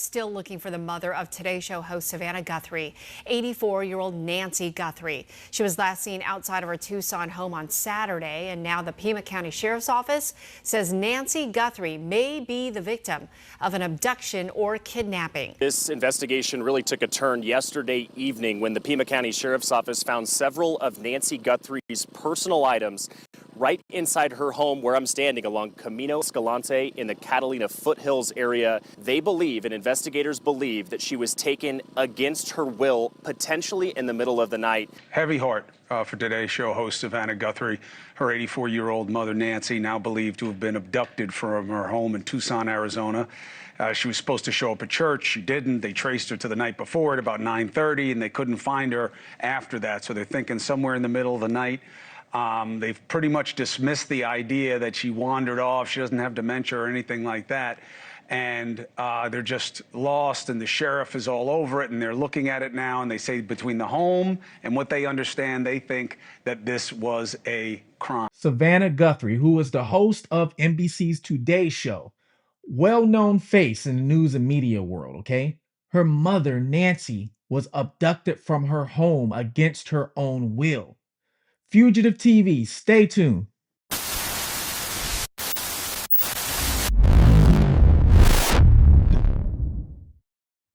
still looking for the mother of Today Show host Savannah Guthrie, 84-year-old Nancy Guthrie. She was last seen outside of her Tucson home on Saturday, and now the Pima County Sheriff's Office says Nancy Guthrie may be the victim of an abduction or kidnapping. This investigation really took a turn yesterday evening when the Pima County Sheriff's Office found several of Nancy Guthrie's personal items right inside her home where I'm standing along Camino Escalante in the Catalina foothills area. They believe, and investigators believe, that she was taken against her will, potentially in the middle of the night. Heavy heart for Today's Show host Savannah Guthrie. Her 84-year-old mother, Nancy, now believed to have been abducted from her home in Tucson, Arizona. She was supposed to show up at church. She didn't. They traced her to the night before at about 9:30, and they couldn't find her after that. So they're thinking somewhere in the middle of the night. They've pretty much dismissed the idea that she wandered off. She doesn't have dementia or anything like that. And they're just lost, and the sheriff is all over it, and they're looking at it now, and they say between the home and what they understand, they think that this was a crime. Savannah Guthrie, who was the host of NBC's Today Show, well-known face in the news and media world, okay? Her mother, Nancy, was abducted from her home against her own will. Fugitive TV, stay tuned.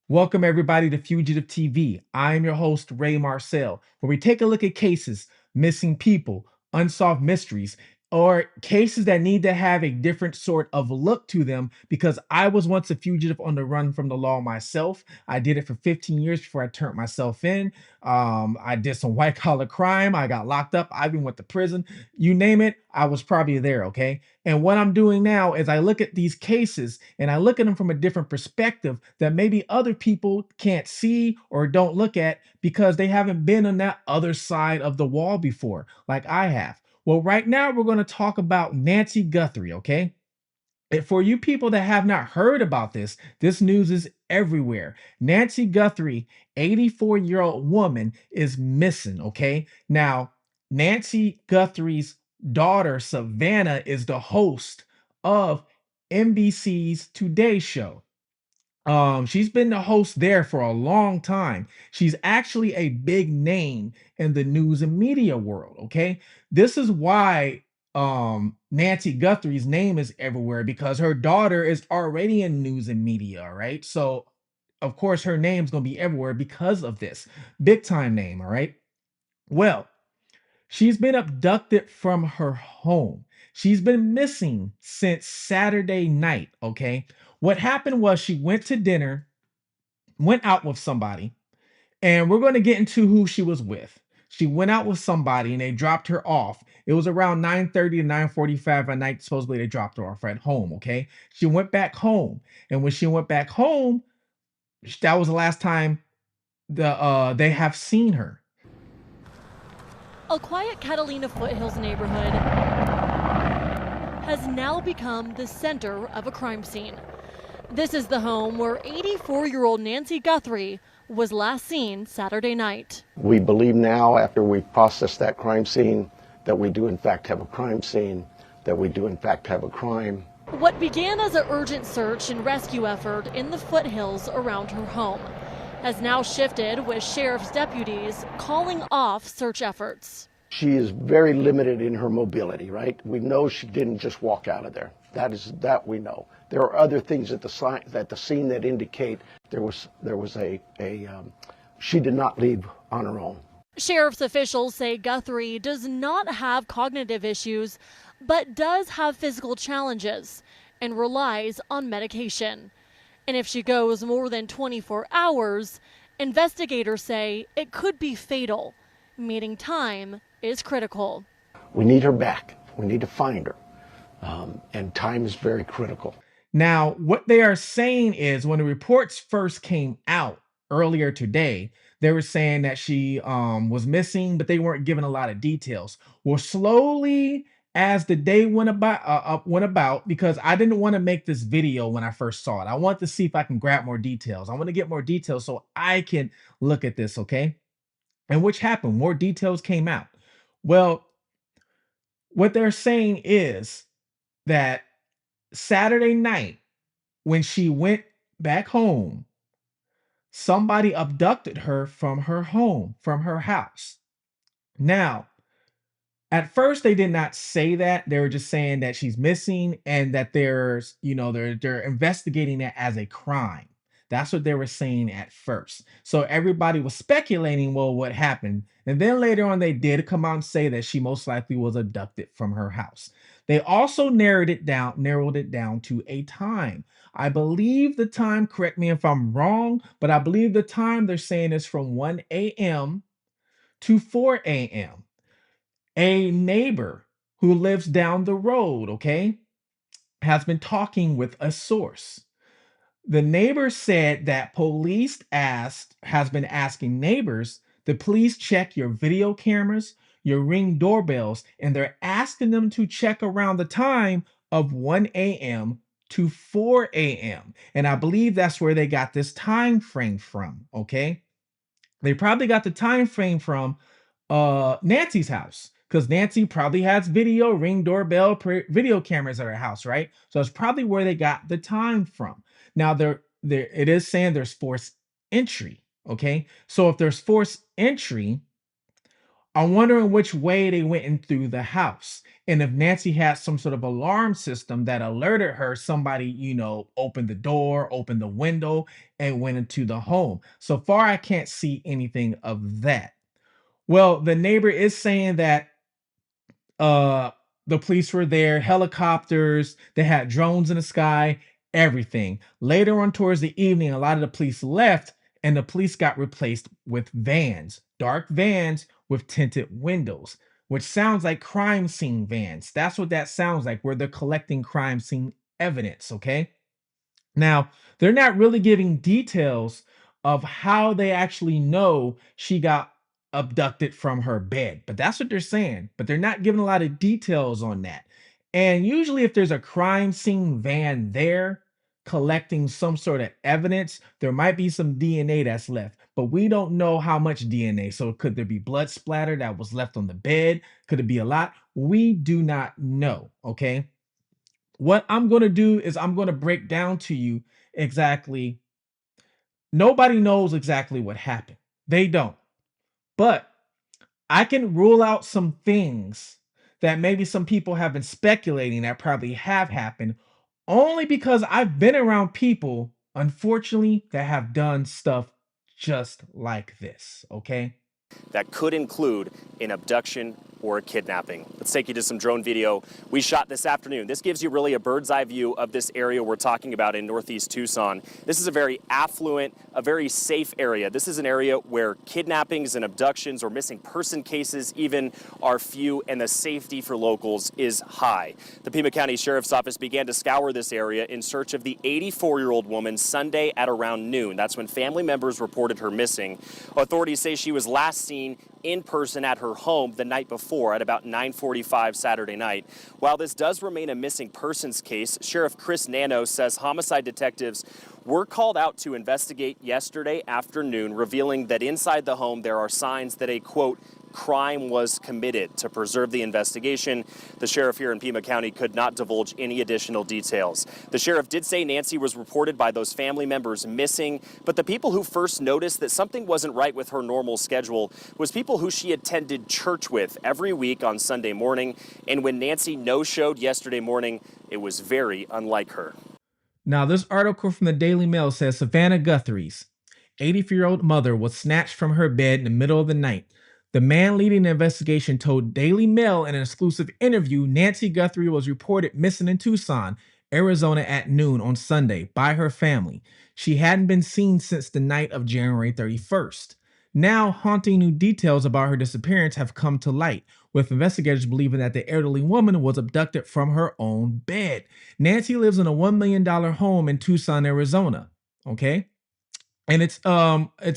Welcome everybody to Fugitive TV. I am your host, Ray Marcel, where we take a look at cases, missing people, unsolved mysteries, or cases that need to have a different sort of look to them, because I was once a fugitive on the run from the law myself. I did it for 15 years before I turned myself in. I did some white collar crime. I got locked up. I even went to prison. You name it, I was probably there, okay? And what I'm doing now is I look at these cases and I look at them from a different perspective that maybe other people can't see or don't look at because they haven't been on that other side of the wall before, like I have. Well, right now we're going to talk about Nancy Guthrie, okay? And for you people that have not heard about this, this news is everywhere. Nancy Guthrie, 84-year-old woman, is missing, okay? Now, Nancy Guthrie's daughter, Savannah, is the host of NBC's Today Show. She's been the host there for a long time. She's actually a big name in the news and media world, okay? This is why Nancy Guthrie's name is everywhere, because her daughter is already in news and media, all right? So, of course, her name's going to be everywhere because of this. Big time name, all right? Well, she's been abducted from her home. She's been missing since Saturday night, okay? What happened was she went to dinner, went out with somebody, and we're going to get into who she was with. She went out with somebody and they dropped her off. It was around 9:30 to 9:45 at night. Supposedly they dropped her off at home, okay? She went back home. And when she went back home, that was the last time they have seen her. A quiet Catalina foothills neighborhood has now become the center of a crime scene. This is the home where 84-year-old Nancy Guthrie was last seen Saturday night. We believe now, after we've processed that crime scene, that we do in fact have a crime scene, that we do in fact have a crime. What began as an urgent search and rescue effort in the foothills around her home has now shifted, with sheriff's deputies calling off search efforts. She is very limited in her mobility, right? We know she didn't just walk out of there. That we know. There are other things at the scene that indicate she did not leave on her own. Sheriff's officials say Guthrie does not have cognitive issues, but does have physical challenges and relies on medication. And if she goes more than 24 hours, investigators say it could be fatal, meaning time is critical. We need her back. We need to find her. And time is very critical. Now, what they are saying is, when the reports first came out earlier today, they were saying that she was missing, but they weren't giving a lot of details. Well, slowly as the day went about, because I didn't want to make this video when I first saw it. I want to see if I can grab more details. I want to get more details so I can look at this, okay? And which happened, more details came out. Well, what they're saying is that Saturday night, when she went back home, somebody abducted her from her home, from her house. Now, at first they did not say that. They were just saying that she's missing and that there's, they're investigating it as a crime. That's what they were saying at first. So everybody was speculating, well, what happened? And then later on, they did come out and say that she most likely was abducted from her house. They also narrowed it down to a time. I believe the time, correct me if I'm wrong, but I believe the time they're saying is from 1 a.m. to 4 a.m. A neighbor who lives down the road, okay, has been talking with a source. The neighbor said that has been asking neighbors to please check your video cameras, your Ring doorbells, and they're asking them to check around the time of 1 a.m. to 4 a.m. And I believe that's where they got this time frame from, okay? They probably got the time frame from Nancy's house because Nancy probably has video, Ring doorbell, video cameras at her house, right? So it's probably where they got the time from. Now there it is saying there's forced entry. Okay, so if there's forced entry, I'm wondering which way they went in through the house. And if Nancy had some sort of alarm system that alerted her somebody, opened the door, opened the window, and went into the home. So far, I can't see anything of that. Well, the neighbor is saying that uh the police were there, helicopters, they had drones in the sky, everything. Later on towards the evening, a lot of the police left and the police got replaced with vans, dark vans with tinted windows, which sounds like crime scene vans. That's what that sounds like, where they're collecting crime scene evidence, okay? Now, they're not really giving details of how they actually know she got abducted from her bed, but that's what they're saying. But they're not giving a lot of details on that. And usually, if there's a crime scene van there collecting some sort of evidence, there might be some DNA that's left, but we don't know how much DNA. So, could there be blood splatter that was left on the bed? Could it be a lot? We do not know. Okay. What I'm going to do is I'm going to break down to you exactly. Nobody knows exactly what happened. They don't. But I can rule out some things that maybe some people have been speculating that probably have happened only because I've been around people, unfortunately, that have done stuff just like this. Okay. That could include an abduction or a kidnapping. Let's take you to some drone video we shot this afternoon. This gives you really a bird's eye view of this area we're talking about in northeast Tucson. This is a very affluent, a very safe area. This is an area where kidnappings and abductions or missing person cases even are few, and the safety for locals is high. The Pima County Sheriff's Office began to scour this area in search of the 84-year-old woman Sunday at around noon. That's when family members reported her missing. Authorities say she was last seen in person at her home the night before at about 9:45 Saturday night. While this does remain a missing persons case, Sheriff Chris Nano says homicide detectives were called out to investigate yesterday afternoon, revealing that inside the home there are signs that a, quote, crime was committed. To preserve the investigation, the sheriff here in Pima County could not divulge any additional details. The sheriff did say Nancy was reported by those family members missing, but the people who first noticed that something wasn't right with her normal schedule was people who she attended church with every week on Sunday morning. And when Nancy no-showed yesterday morning, it was very unlike her. Now, this article from the Daily Mail says Savannah Guthrie's 84-year-old mother was snatched from her bed in the middle of the night. The man leading the investigation told Daily Mail in an exclusive interview Nancy Guthrie was reported missing in Tucson, Arizona at noon on Sunday by her family. She hadn't been seen since the night of January 31st. Now, haunting new details about her disappearance have come to light, with investigators believing that the elderly woman was abducted from her own bed. Nancy lives in a $1 million home in Tucson, Arizona. Okay? And it's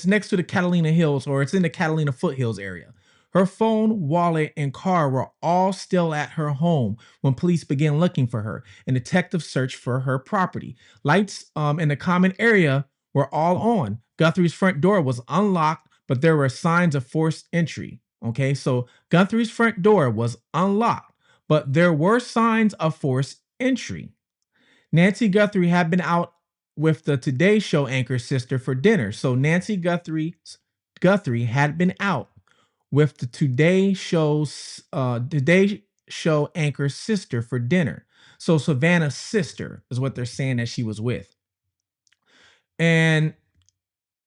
next to the Catalina Hills, or it's in the Catalina foothills area. Her phone, wallet, and car were all still at her home when police began looking for her, and detectives searched for her property. Lights in the common area were all on. Guthrie's front door was unlocked, but there were signs of forced entry. Okay, so Guthrie's front door was unlocked, but there were signs of forced entry. Nancy Guthrie had been out with the Today Show anchor sister for dinner. So Nancy Guthrie had been out with the Today Show anchor sister for dinner. So Savannah's sister is what they're saying that she was with. And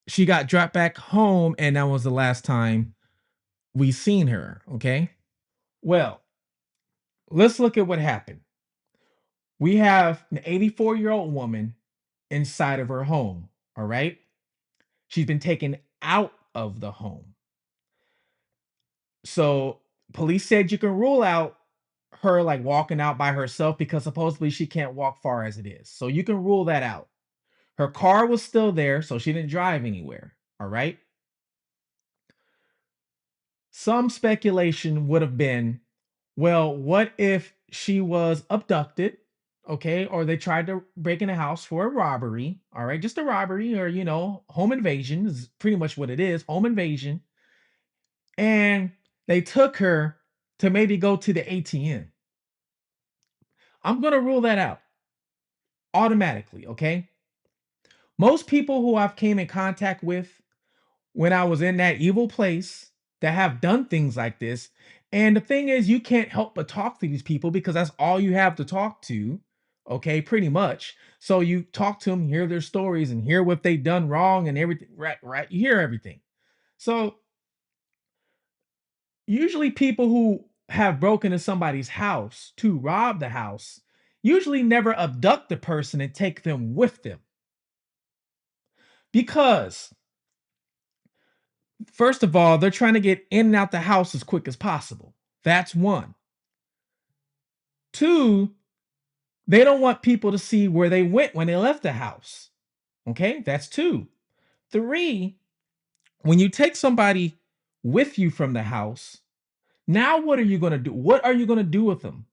she got dropped back home, and that was the last time we seen her. Okay. Well, let's look at what happened. We have an 84-year-old woman inside of her home. All right. She's been taken out of the home. So police said you can rule out her like walking out by herself because supposedly she can't walk far as it is. So you can rule that out. Her car was still there, so she didn't drive anywhere. All right. Some speculation would have been, well, what if she was abducted? Okay, or they tried to break in a house for a robbery. All right, just a robbery, or home invasion is pretty much what it is, home invasion. And they took her to maybe go to the ATM. I'm going to rule that out automatically, okay? Most people who I've came in contact with when I was in that evil place that have done things like this. And the thing is, you can't help but talk to these people because that's all you have to talk to. Okay, pretty much. So you talk to them, hear their stories, and hear what they've done wrong and everything. Right. You hear everything. So usually people who have broken into somebody's house to rob the house usually never abduct the person and take them with them. Because first of all, they're trying to get in and out the house as quick as possible. That's one. Two, they don't want people to see where they went when they left the house. Okay, that's two. Three, when you take somebody with you from the house, now what are you going to do? What are you going to do with them?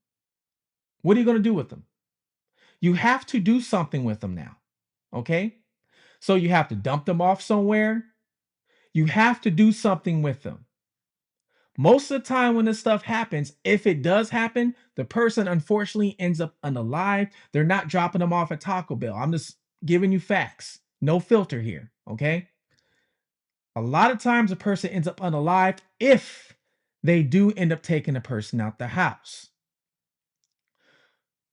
What are you going to do with them? You have to do something with them now. Okay, so you have to dump them off somewhere. You have to do something with them. Most of the time when this stuff happens, if it does happen, the person unfortunately ends up unalive. They're not dropping them off at Taco Bell. I'm just giving you facts. No filter here, okay? A lot of times a person ends up unalive if they do end up taking the person out the house.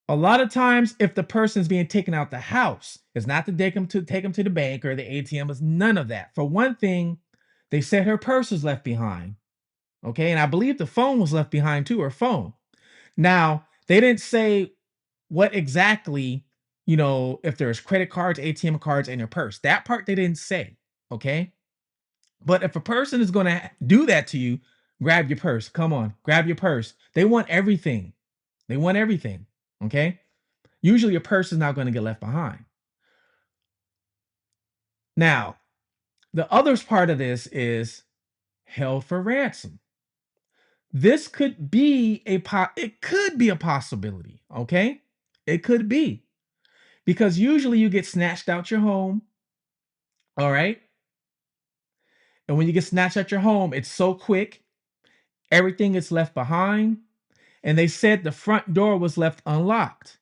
A lot of times if the person is being taken out the house, it's not to take them to the bank or the ATM. It's none of that. For one thing, they said her purse was left behind. Okay, and I believe the phone was left behind too, her phone. Now, they didn't say what exactly, if there's credit cards, ATM cards in your purse. That part they didn't say, okay? But if a person is going to do that to you, grab your purse. Come on, grab your purse. They want everything. They want everything, okay? Usually your purse is not going to get left behind. Now, the other part of this is held for ransom. This could be it could be a possibility, okay? It could be. Because usually you get snatched out your home, all right? And when you get snatched out your home, it's so quick, everything is left behind, and they said the front door was left unlocked.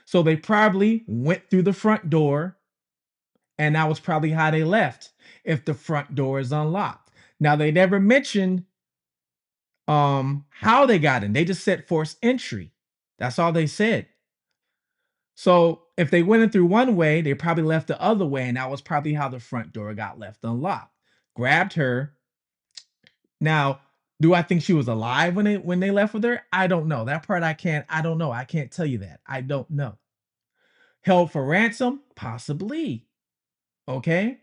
So they probably went through the front door, and that was probably how they left if the front door is unlocked. Now they never mentioned how they got in. They just said forced entry. That's all they said. So if they went in through one way, they probably left the other way, and that was probably how the front door got left unlocked. Grabbed her. Now, do I think she was alive when they left with her? I don't know. That part I don't know. I can't tell you that. I don't know. Held for ransom? Possibly. Okay.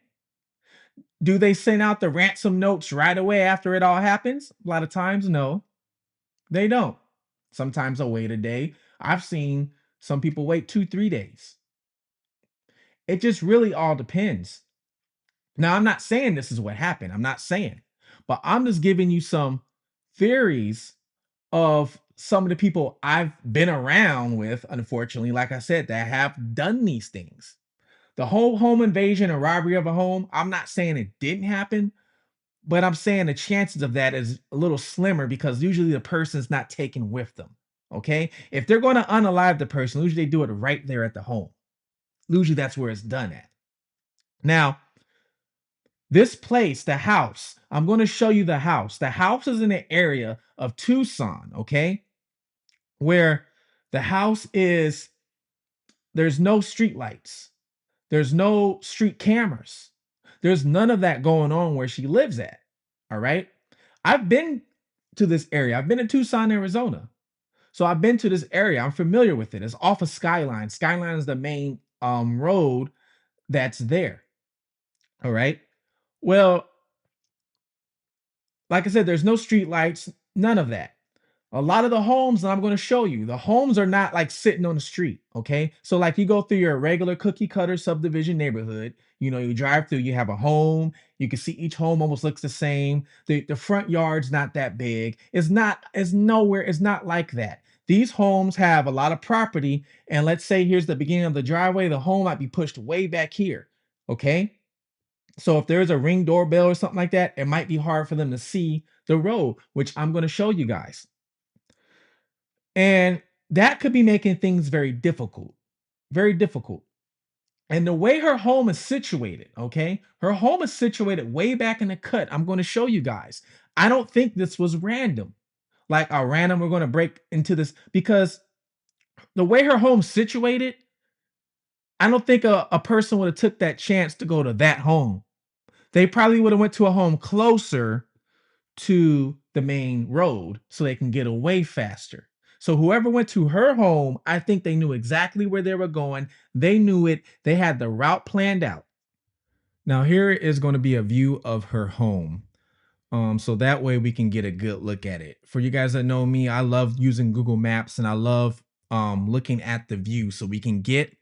Do they send out the ransom notes right away after it all happens? A lot of times, no. They don't. Sometimes they'll wait a day. I've seen some people wait 2-3 days. It just really all depends. Now, I'm not saying this is what happened. I'm not saying, but I'm just giving you some theories of some of the people I've been around with, unfortunately, like I said, that have done these things. The whole home invasion and robbery of a home, I'm not saying it didn't happen, but I'm saying the chances of that is a little slimmer because usually the person's not taken with them. Okay. If they're going to unalive the person, usually they do it right there at the home. Usually that's where it's done at. Now, this place, the house, I'm going to show you the house. The house is in the area of Tucson, okay? Where the house is, there's no street lights. There's no street cameras. There's none of that going on where she lives at. All right. I've been to this area. I've been in Tucson, Arizona. So I've been to this area. I'm familiar with it. It's off of Skyline. Skyline is the main road that's there. All right. Well, like I said, there's no street lights, none of that. A lot of the homes that I'm going to show you, the homes are not like sitting on the street. Okay. So, like, you go through your regular cookie cutter subdivision neighborhood, you drive through, you have a home, you can see each home almost looks the same. The front yard's not that big. It's not like that. These homes have a lot of property. And let's say here's the beginning of the driveway, the home might be pushed way back here. Okay. So if there's a ring doorbell or something like that, it might be hard for them to see the road, which I'm going to show you guys. And that could be making things very difficult, very difficult. And the way her home is situated, okay? Her home is situated way back in the cut. I'm going to show you guys. I don't think this was random. Like a random, we're going to break into this because the way her home's situated, I don't think a person would have took that chance to go to that home. They probably would have went to a home closer to the main road so they can get away faster. So whoever went to her home, I think they knew exactly where they were going. They knew it. They had the route planned out. Now here is going to be a view of her home. So that way we can get a good look at it. For you guys that know me, I love using Google Maps and I love looking at the view so we can get,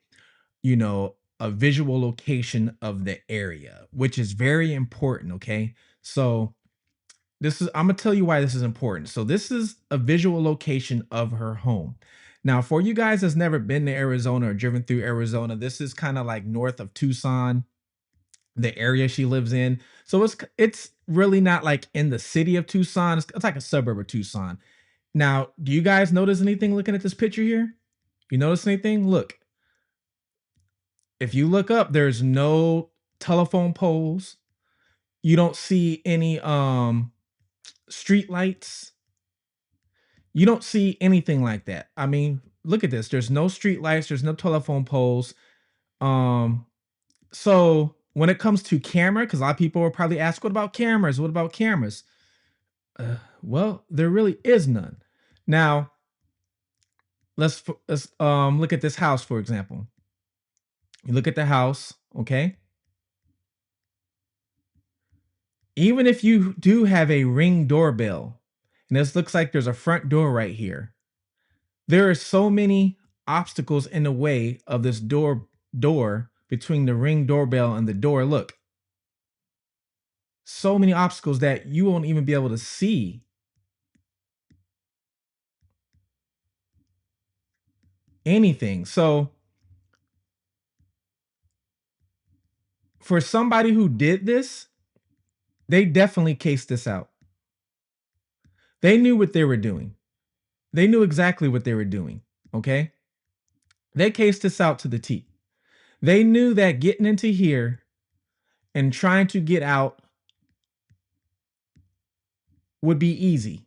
a visual location of the area, which is very important. Okay. So I'm gonna tell you why this is important. So this is a visual location of her home. Now, for you guys that's never been to Arizona or driven through Arizona, this is kind of like north of Tucson, the area she lives in. So it's really not like in the city of Tucson. It's like a suburb of Tucson. Now, do you guys notice anything looking at this picture here? You notice anything? Look, if you look up, there's no telephone poles. You don't see any street lights. You don't see anything like that. I mean, look at this. There's no street lights, there's no telephone poles. So when it comes to camera, because a lot of people will probably ask, what about cameras? What about cameras? Well, there really is none. Now, let's look at this house, for example. You look at the house, okay? Even if you do have a Ring doorbell, and this looks like there's a front door right here, there are so many obstacles in the way of this door between the Ring doorbell and the door. Look, so many obstacles that you won't even be able to see anything. So for somebody who did this, they definitely cased this out. They knew what they were doing. They knew exactly what they were doing. Okay. They cased this out to the T. They knew that getting into here and trying to get out would be easy.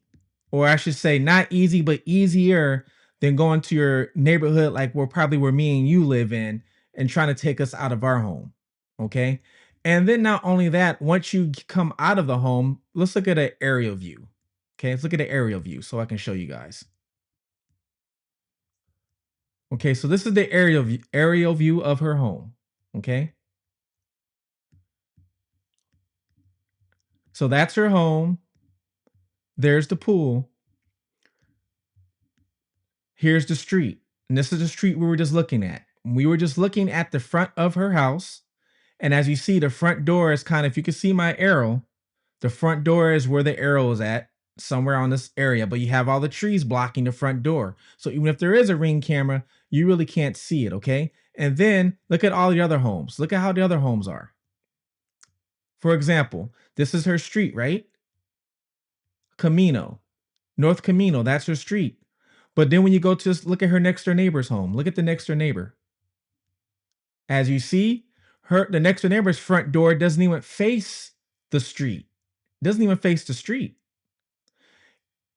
Or I should say not easy, but easier than going to your neighborhood like where me and you live in and trying to take us out of our home. Okay. And then not only that, once you come out of the home, let's look at an aerial view. Okay, let's look at an aerial view so I can show you guys. Okay, so this is the aerial view of her home. Okay. So that's her home. There's the pool. Here's the street. And this is the street we were just looking at. We were just looking at the front of her house. And as you see, the front door is kind of, if you can see my arrow, the front door is where the arrow is at, somewhere on this area, but you have all the trees blocking the front door. So even if there is a Ring camera, you really can't see it, okay? And then look at all the other homes. Look at how the other homes are. For example, this is her street, right? Camino, North Camino, that's her street. But then when you go to look at her next door neighbor's home, look at the next door neighbor. As you see, the next door neighbor's front door doesn't even face the street. Doesn't even face the street.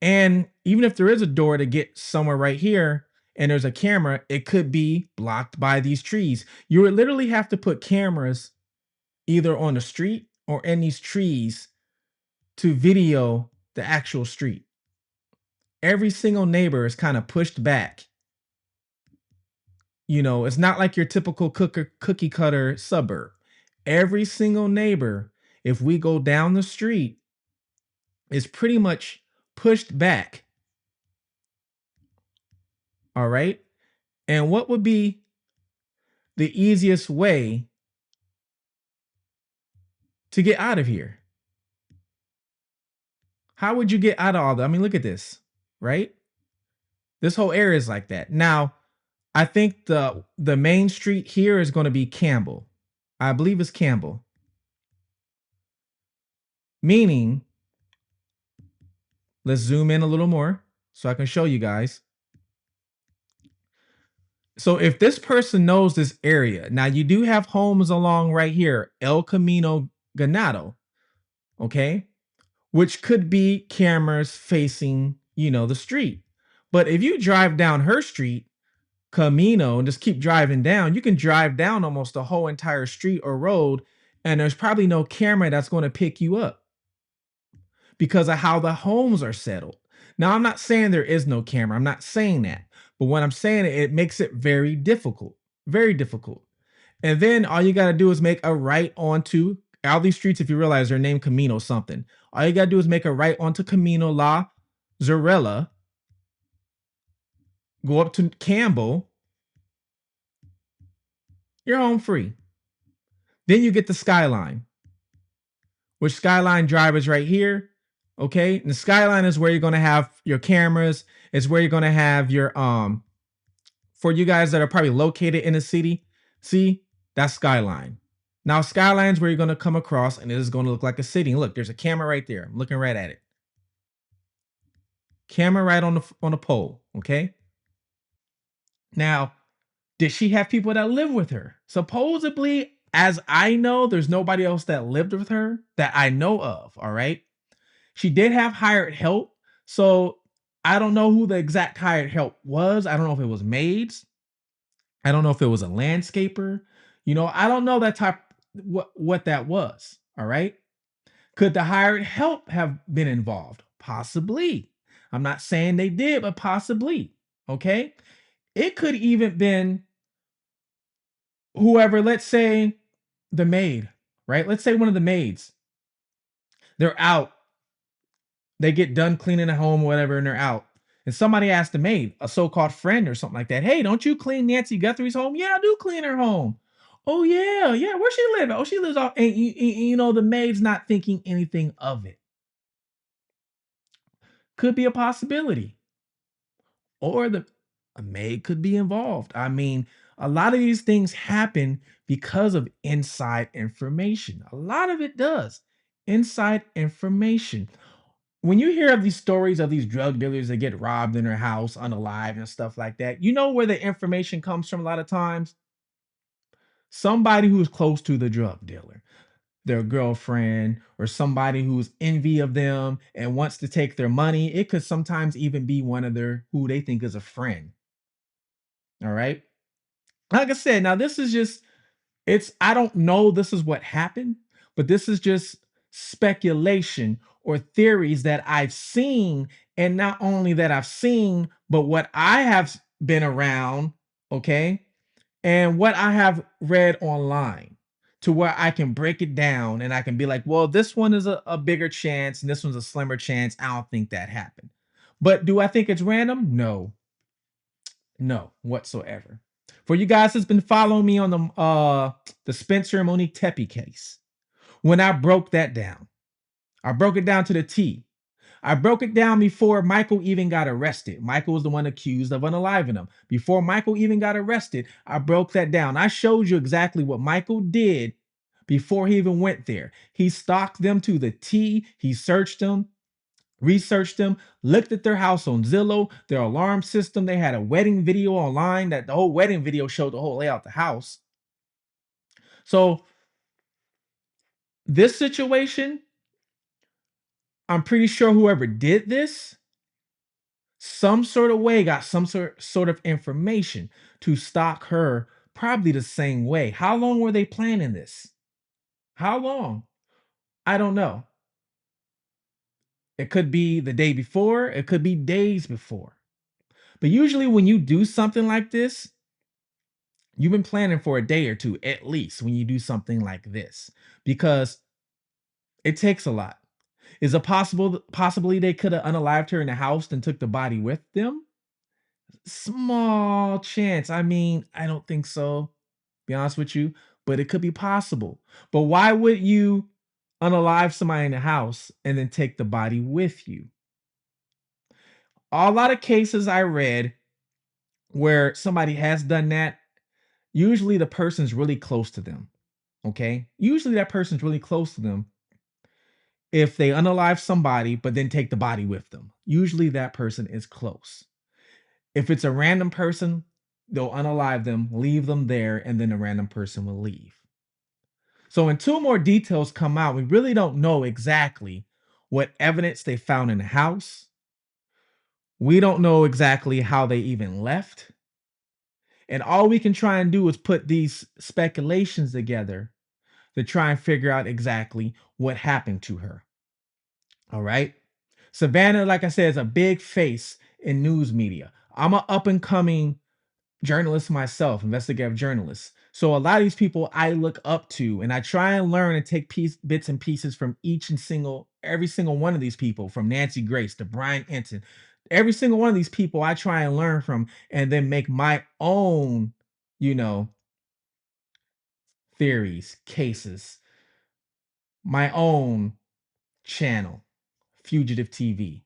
And even if there is a door to get somewhere right here and there's a camera, it could be blocked by these trees. You would literally have to put cameras either on the street or in these trees to video the actual street. Every single neighbor is kind of pushed back. You know, it's not like your typical cookie cutter suburb. Every single neighbor, if we go down the street, is pretty much pushed back. All right. And what would be the easiest way to get out of here? How would you get out of all that? I mean, look at this, right? This whole area is like that. Now, I think the main street here is going to be Campbell. I believe it's Campbell. Meaning, let's zoom in a little more so I can show you guys. So if this person knows this area, now you do have homes along right here, El Camino Ganado, okay? Which could be cameras facing, you know, the street. But if you drive down her street, Camino, and just keep driving down, you can drive down almost the whole entire street or road, and there's probably no camera that's going to pick you up because of how the homes are settled. Now, I'm not saying there is no camera. I'm not saying that. But what I'm saying, it makes it very difficult, very difficult. And then all you got to do is make a right onto all these streets. If you realize they're named Camino something, all you got to do is make a right onto Camino La Zarella, go up to Campbell, you're home free. Then you get the Skyline, which Skyline Drive is right here. Okay. And the Skyline is where you're going to have your cameras. It's where you're going to have your, for you guys that are probably located in the city, see, that's Skyline. Now, Skyline's where you're going to come across, and it is going to look like a city. Look, there's a camera right there. I'm looking right at it. Camera right on the pole. Okay. Now, did she have people that live with her? Supposedly, as I know, there's nobody else that lived with her that I know of. All right. She did have hired help. So I don't know who the exact hired help was. I don't know if it was maids. I don't know if it was a landscaper. You know, I don't know that type, what that was. All right. Could the hired help have been involved? Possibly. I'm not saying they did, but possibly. Okay. It could even been whoever, let's say the maid, right? Let's say one of the maids. They're out. They get done cleaning the home or whatever, and they're out. And somebody asked the maid, a so-called friend or something like that, hey, don't you clean Nancy Guthrie's home? Yeah, I do clean her home. Oh, yeah. Where she live? Oh, she lives off. And you know, the maid's not thinking anything of it. Could be a possibility. Or a maid could be involved. I mean, a lot of these things happen because of inside information. A lot of it does. Inside information. When you hear of these stories of these drug dealers that get robbed in their house unalive and stuff like that, you know where the information comes from a lot of times? Somebody who's close to the drug dealer, their girlfriend, or somebody who's envy of them and wants to take their money. It could sometimes even be one of their who they think is a friend. All right. Like I said, now this is just, I don't know this is what happened, but this is just speculation or theories that I've seen. And not only that I've seen, but what I have been around, okay, and what I have read online to where I can break it down and I can be like, well, this one is a bigger chance and this one's a slimmer chance. I don't think that happened. But do I think it's random? No. No, whatsoever. For you guys that's been following me on the Spencer and Monique Tepe case, when I broke that down, I broke it down to the T. I broke it down before Michael even got arrested. Michael was the one accused of unaliving him. Before Michael even got arrested, I broke that down. I showed you exactly what Michael did before he even went there. He stalked them to the T. He searched them, researched them, looked at their house on Zillow, their alarm system. They had a wedding video online that the whole wedding video showed the whole layout of the house. So this situation, I'm pretty sure whoever did this, some sort of way got some sort of information to stalk her probably the same way. How long were they planning this? How long? I don't know. It could be the day before, it could be days before. But usually when you do something like this, you've been planning for a day or two at least when you do something like this because it takes a lot. Is it possibly they could have unalived her in the house and took the body with them? Small chance. I mean, I don't think so, be honest with you, but it could be possible. But why would you unalive somebody in the house and then take the body with you? A lot of cases I read where somebody has done that, usually the person's really close to them. Okay. Usually that person's really close to them if they unalive somebody, but then take the body with them. Usually that person is close. If it's a random person, they'll unalive them, leave them there, and then a random person will leave. So until more details come out, we really don't know exactly what evidence they found in the house. We don't know exactly how they even left. And all we can try and do is put these speculations together to try and figure out exactly what happened to her. All right. Savannah, like I said, is a big face in news media. I'm an up and coming journalist myself, investigative journalist. So a lot of these people I look up to and I try and learn and take bits and pieces from every single one of these people, from Nancy Grace to Brian Enton. Every single one of these people I try and learn from and then make my own, you know, theories, cases, my own channel, Fugitive TV.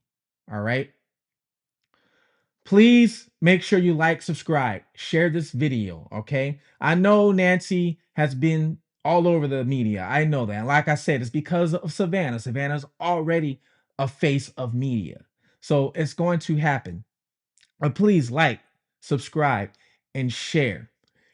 All right. Please make sure you like, subscribe, share this video, okay? I know Nancy has been all over the media. I know that. And like I said, it's because of Savannah. Savannah's already a face of media. So it's going to happen. But please like, subscribe, and share.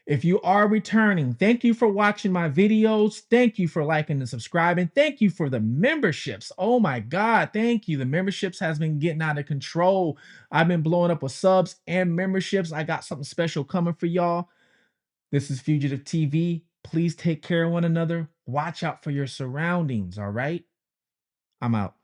If you are returning, thank you for watching my videos. Thank you for liking and subscribing. Thank you for the memberships. Oh my God, thank you. The memberships has been getting out of control. I've been blowing up with subs and memberships. I got something special coming for y'all. This is Fugitive TV. Please take care of one another. Watch out for your surroundings, all right? I'm out.